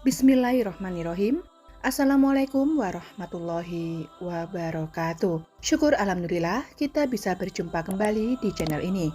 Bismillahirrahmanirrahim. Assalamualaikum warahmatullahi wabarakatuh. Syukur alhamdulillah kita bisa berjumpa kembali di channel ini.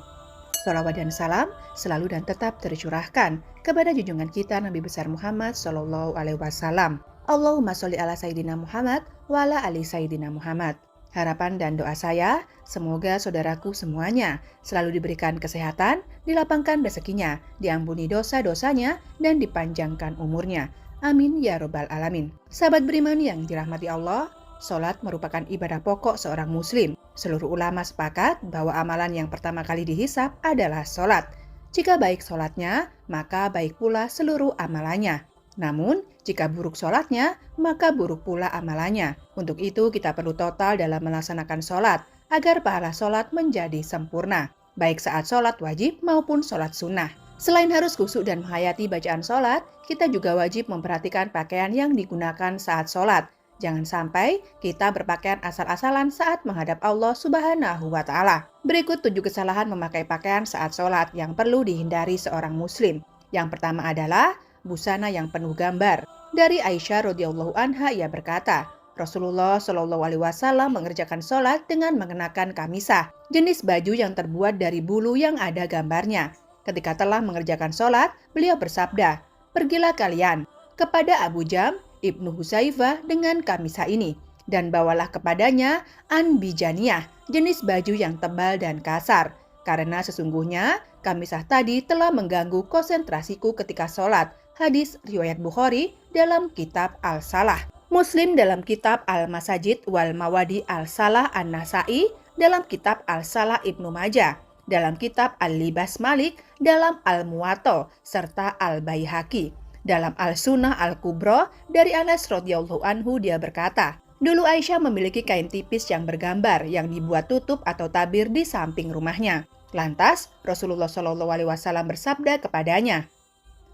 Shalawat dan salam selalu dan tetap tercurahkan kepada junjungan kita Nabi besar Muhammad Sallallahu Alaihi Wasallam. Allahumma sholli ala Sayyidina Muhammad wa ala ali Sayyidina Muhammad. Harapan dan doa saya, semoga saudaraku semuanya selalu diberikan kesehatan, dilapangkan rezekinya, diampuni dosa-dosanya, dan dipanjangkan umurnya. Amin ya robbal alamin. Sahabat beriman yang dirahmati Allah, sholat merupakan ibadah pokok seorang muslim. Seluruh ulama sepakat bahwa amalan yang pertama kali dihisab adalah sholat. Jika baik sholatnya, maka baik pula seluruh amalannya. Namun, jika buruk sholatnya, maka buruk pula amalannya. Untuk itu, kita perlu total dalam melaksanakan sholat, agar pahala sholat menjadi sempurna, baik saat sholat wajib maupun sholat sunnah. Selain harus khusyuk dan menghayati bacaan sholat, kita juga wajib memperhatikan pakaian yang digunakan saat sholat. Jangan sampai kita berpakaian asal-asalan saat menghadap Allah Subhanahu wa Ta'ala. Berikut 7 kesalahan memakai pakaian saat sholat yang perlu dihindari seorang muslim. Yang pertama adalah busana yang penuh gambar. Dari Aisyah radhiyallahu anha, ia berkata, Rasulullah Shallallahu Alaihi Wasallam mengerjakan sholat dengan mengenakan kamisah, jenis baju yang terbuat dari bulu yang ada gambarnya. Ketika telah mengerjakan sholat, beliau bersabda, "Pergilah kalian kepada Abu Jam Ibnu Husaifah dengan kamisah ini, dan bawalah kepadanya anbijaniyah, jenis baju yang tebal dan kasar, karena sesungguhnya kamisah tadi telah mengganggu konsentrasiku ketika sholat." Hadis riwayat Bukhari dalam kitab Al-Salah. Muslim dalam kitab Al-Masajid wal Mawadi Al-Salah An-Nasai dalam kitab Al-Salah Ibnu Majah, dalam kitab Al-Libas Malik dalam Al-Muwatta serta Al-Baihaqi. Dalam Al-Sunnah Al-Kubra dari Anas radhiyallahu anhu, dia berkata, dulu Aisyah memiliki kain tipis yang bergambar yang dibuat tutup atau tabir di samping rumahnya. Lantas Rasulullah Shallallahu Alaihi Wasallam bersabda kepadanya,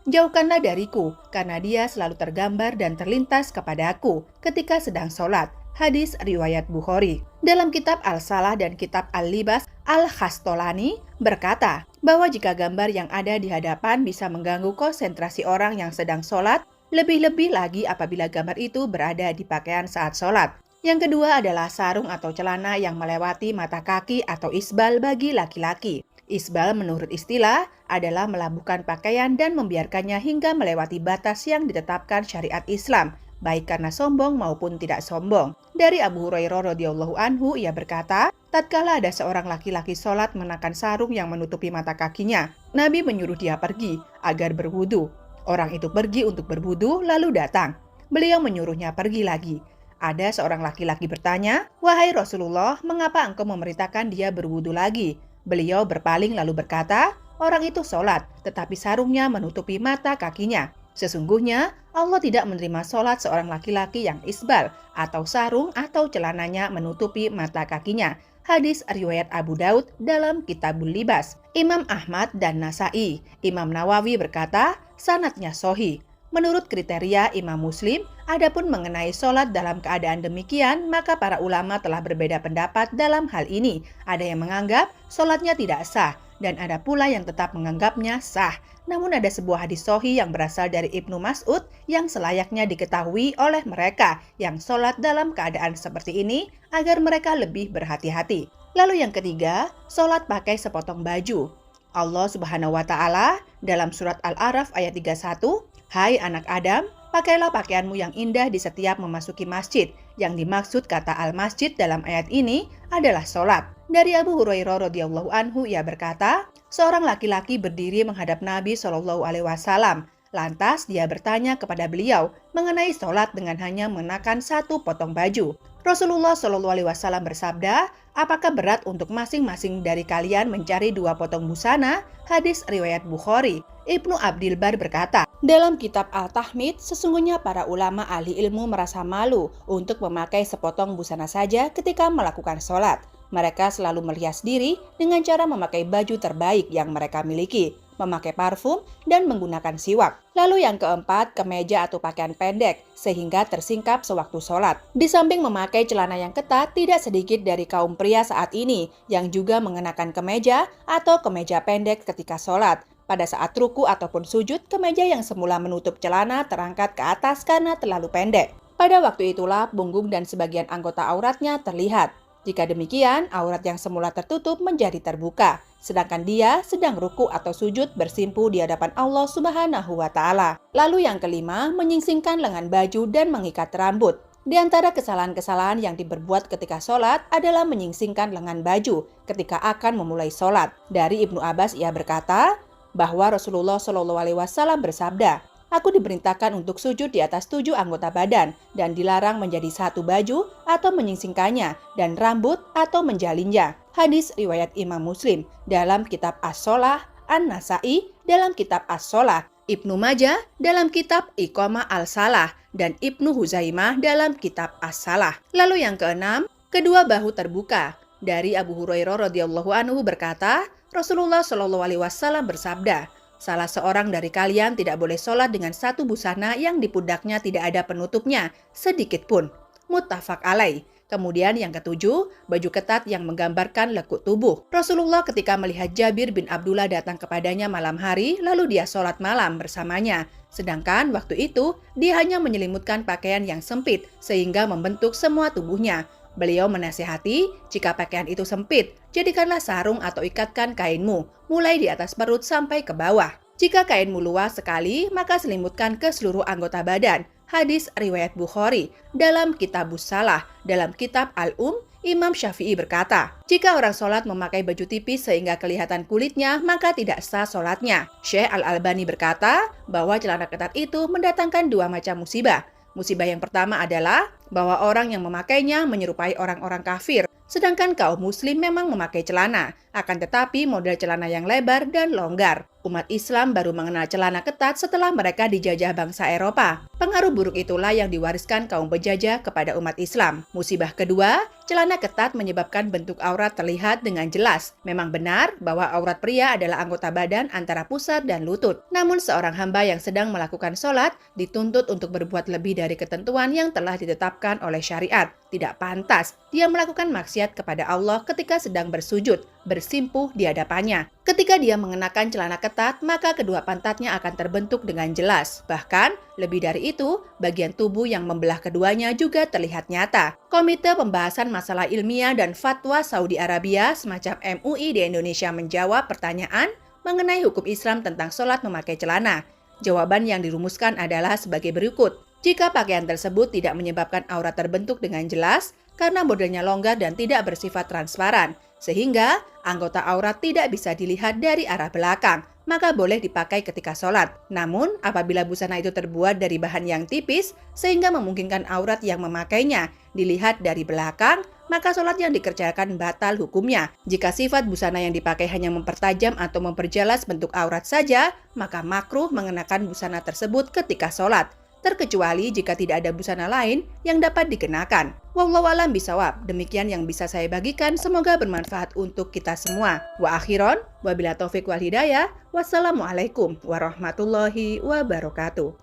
"Jauhkanlah dariku, karena dia selalu tergambar dan terlintas kepadaku ketika sedang sholat." Hadis riwayat Bukhari. Dalam kitab Al-Salah dan kitab Al-Libas, Al-Khastolani berkata bahwa jika gambar yang ada di hadapan bisa mengganggu konsentrasi orang yang sedang sholat, lebih-lebih lagi apabila gambar itu berada di pakaian saat sholat. Yang kedua adalah sarung atau celana yang melewati mata kaki atau isbal bagi laki-laki. Isbal menurut istilah adalah melabuhkan pakaian dan membiarkannya hingga melewati batas yang ditetapkan syariat Islam, baik karena sombong maupun tidak sombong. Dari Abu Hurairah radhiyallahu anhu, ia berkata, tatkala ada seorang laki-laki sholat mengenakan sarung yang menutupi mata kakinya, Nabi menyuruh dia pergi agar berwudu. Orang itu pergi untuk berwudu lalu datang. Beliau menyuruhnya pergi lagi. Ada seorang laki-laki bertanya, "Wahai Rasulullah, mengapa engkau memerintahkan dia berwudu lagi?" Beliau berpaling lalu berkata, orang itu sholat, tetapi sarungnya menutupi mata kakinya. Sesungguhnya Allah tidak menerima sholat seorang laki-laki yang isbal atau sarung atau celananya menutupi mata kakinya. Hadis riwayat Abu Daud dalam Kitabul Libas. Imam Ahmad dan Nasai. Imam Nawawi berkata, sanadnya sahih. Menurut kriteria Imam Muslim, adapun mengenai sholat dalam keadaan demikian, maka para ulama telah berbeda pendapat dalam hal ini. Ada yang menganggap sholatnya tidak sah, dan ada pula yang tetap menganggapnya sah. Namun ada sebuah hadis sahih yang berasal dari Ibnu Mas'ud yang selayaknya diketahui oleh mereka yang sholat dalam keadaan seperti ini agar mereka lebih berhati-hati. Lalu yang ketiga, sholat pakai sepotong baju. Allah Subhanahu wa Ta'ala dalam surat Al-A'raf ayat 31, "Hai anak Adam, pakailah pakaianmu yang indah di setiap memasuki masjid." Yang dimaksud kata al-masjid dalam ayat ini adalah sholat. Dari Abu Hurairah radhiyallahu anhu, ia berkata, seorang laki-laki berdiri menghadap Nabi Shallallahu Alaihi Wasallam. Lantas dia bertanya kepada beliau mengenai sholat dengan hanya mengenakan satu potong baju. Rasulullah Shallallahu Alaihi Wasallam bersabda, apakah berat untuk masing-masing dari kalian mencari 2 potong busana? Hadis riwayat Bukhari. Ibnu Abdil Bar berkata, dalam kitab Al-Tahmid, sesungguhnya para ulama ahli ilmu merasa malu untuk memakai sepotong busana saja ketika melakukan sholat. Mereka selalu merias diri dengan cara memakai baju terbaik yang mereka miliki, memakai parfum, dan menggunakan siwak. Lalu yang keempat, kemeja atau pakaian pendek, sehingga tersingkap sewaktu sholat. Di samping memakai celana yang ketat, tidak sedikit dari kaum pria saat ini yang juga mengenakan kemeja atau kemeja pendek ketika sholat. Pada saat ruku ataupun sujud, kemeja yang semula menutup celana terangkat ke atas karena terlalu pendek. Pada waktu itulah punggung dan sebagian anggota auratnya terlihat. Jika demikian, aurat yang semula tertutup menjadi terbuka, sedangkan dia sedang ruku atau sujud bersimpu di hadapan Allah Subhanahu wa Ta'ala. Lalu yang kelima, menyingsingkan lengan baju dan mengikat rambut. Di antara kesalahan-kesalahan yang diperbuat ketika sholat adalah menyingsingkan lengan baju ketika akan memulai sholat. Dari Ibnu Abbas ia berkata bahwa Rasulullah SAW bersabda, "Aku diperintahkan untuk sujud di atas 7 anggota badan dan dilarang menjadi satu baju atau menyingsingkannya dan rambut atau menjalinnya." Hadis riwayat Imam Muslim dalam kitab As-Sholah, An-Nasai dalam kitab As-Sholah, Ibnu Majah dalam kitab Iqamah al-Salah, dan Ibnu Huzaimah dalam kitab As-Salah. Lalu yang keenam, kedua bahu terbuka. Dari Abu Hurairah radhiyallahu anhu berkata, Rasulullah Shallallahu alaihi wasallam bersabda, "Salah seorang dari kalian tidak boleh sholat dengan satu busana yang di pundaknya tidak ada penutupnya, sedikit pun." Muttafaq alaih. Kemudian yang ketujuh, baju ketat yang menggambarkan lekuk tubuh. Rasulullah ketika melihat Jabir bin Abdullah datang kepadanya malam hari, lalu dia sholat malam bersamanya. Sedangkan waktu itu, dia hanya menyelimutkan pakaian yang sempit, sehingga membentuk semua tubuhnya. Beliau menasihati, jika pakaian itu sempit, jadikanlah sarung atau ikatkan kainmu, mulai di atas perut sampai ke bawah. Jika kainmu luas sekali, maka selimutkan ke seluruh anggota badan. Hadis riwayat Bukhari dalam Kitabus Shalah. Dalam kitab Al-Um, Imam Syafi'i berkata, jika orang sholat memakai baju tipis sehingga kelihatan kulitnya, maka tidak sah sholatnya. Syekh Al-Albani berkata bahwa celana ketat itu mendatangkan dua macam musibah. Musibah yang pertama adalah bahwa orang yang memakainya menyerupai orang-orang kafir, sedangkan kaum muslim memang memakai celana, akan tetapi model celana yang lebar dan longgar. Umat Islam baru mengenal celana ketat setelah mereka dijajah bangsa Eropa. Pengaruh buruk itulah yang diwariskan kaum penjajah kepada umat Islam. Musibah kedua, celana ketat menyebabkan bentuk aurat terlihat dengan jelas. Memang benar bahwa aurat pria adalah anggota badan antara pusar dan lutut. Namun seorang hamba yang sedang melakukan sholat dituntut untuk berbuat lebih dari ketentuan yang telah ditetapkan oleh syariat. Tidak pantas dia melakukan maksiat kepada Allah ketika sedang bersujud, bersimpuh di hadapannya. Ketika dia mengenakan celana ketat, maka kedua pantatnya akan terbentuk dengan jelas. Bahkan, lebih dari itu, bagian tubuh yang membelah keduanya juga terlihat nyata. Komite Pembahasan Masalah Ilmiah dan Fatwa Saudi Arabia semacam MUI di Indonesia menjawab pertanyaan mengenai hukum Islam tentang sholat memakai celana. Jawaban yang dirumuskan adalah sebagai berikut. Jika pakaian tersebut tidak menyebabkan aurat terbentuk dengan jelas, karena modelnya longgar dan tidak bersifat transparan, sehingga anggota aurat tidak bisa dilihat dari arah belakang, maka boleh dipakai ketika sholat. Namun, apabila busana itu terbuat dari bahan yang tipis, sehingga memungkinkan aurat yang memakainya dilihat dari belakang, maka sholat yang dikerjakan batal hukumnya. Jika sifat busana yang dipakai hanya mempertajam atau memperjelas bentuk aurat saja, maka makruh mengenakan busana tersebut ketika sholat, terkecuali jika tidak ada busana lain yang dapat dikenakan. Wallahu a'lam bishawab. Demikian yang bisa saya bagikan, semoga bermanfaat untuk kita semua. Wa akhiron, wabila taufik wal hidayah. Wassalamualaikum warahmatullahi wabarakatuh.